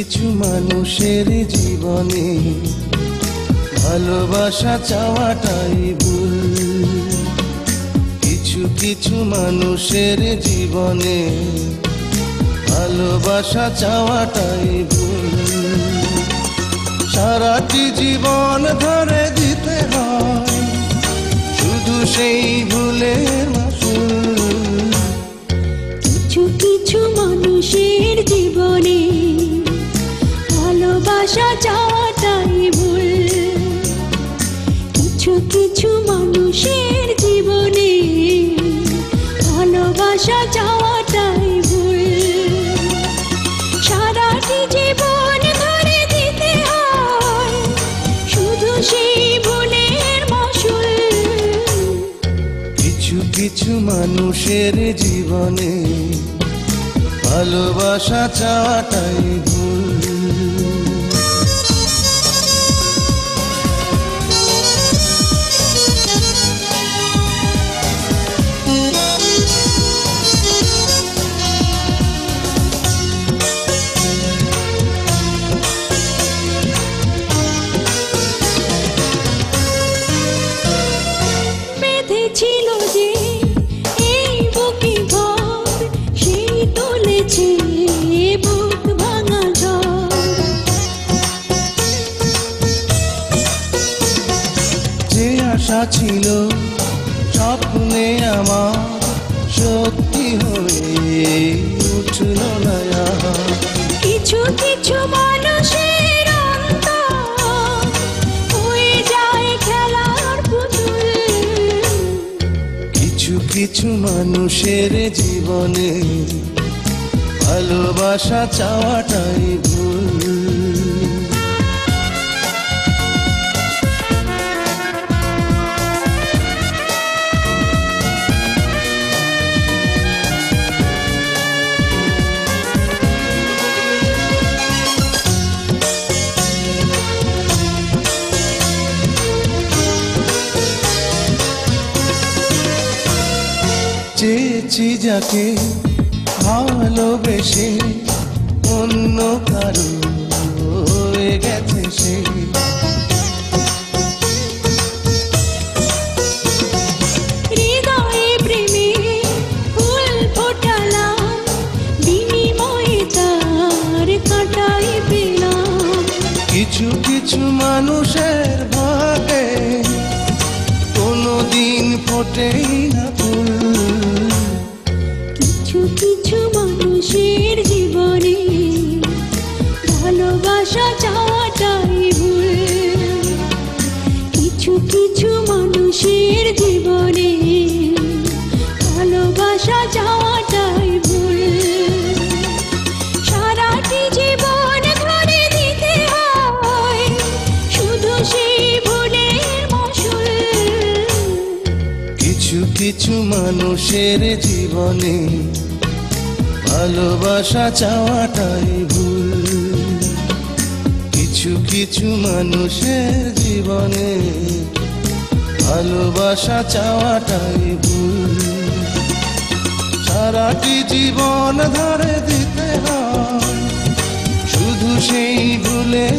কিছু মানুষের জীবনে ভালোবাসা চাওয়াটাই ভুল। কিছু কিছু মানুষের জীবনে ভালোবাসা চাওয়াটাই ভুল। সারাটি জীবন ধরে দিতে হয় শুধু সেই ভুলের মাসুল। কিছু কিছু মানুষের জীবনে ভালোবাসা চাওয়াটাই ভুল। কিছু কিছু মানুষের জীবনে ভালোবাসা চাওয়াটাই ভুল। সারাটি জীবন ধরে দিতে হয় শুধু সেই ভুলের মাসুল। কিছু কিছু মানুষের জীবনে ভালোবাসা চাওয়াটাই ভুল। ছিল যে এই বুকে ঘর, সেই তুলেছে বুক ভাঙা ঝড়। যে আশা ছিল স্বপ্নে আমার সত্যি হয়ে উঠল না। কিছু কিছু মানুষের অন্তর হয়ে যায় খেলার পুতুল। কিছু কিছু মানুষের জীবনে ভালোবাসা চাওয়াটাই ভুল। চেয়েছি যাকে ভালোবেসে অন্য কারো হয়ে গেছে সে। হৃদয়ে প্রেমে ফুল ফোটালাম, বিনিময়ে তার কাঁটাই পেলাম। কিছু কিছু মানুষের ভাগে কোনোদিন ফোটেই না ফুল। কিছু কিছু মানুষের জীবনে ভালোবাসা চাওয়াটাই ভুল। কিছু কিছু মানুষের জীবনে ভালোবাসা চাওয়াটাই ভুল। সারাটি জীবন ধরে দিতে হয় শুধু সেই ভুলের মাসুল। কিছু কিছু মানুষের জীবনে ভালোবাসা চাওয়াটাই ভুল। কিছু কিছু মানুষের জীবনে ভালোবাসা চাওয়াটাই ভুল। সারাটি জীবন ধরে দিতে হয় শুধু সেই ভুলের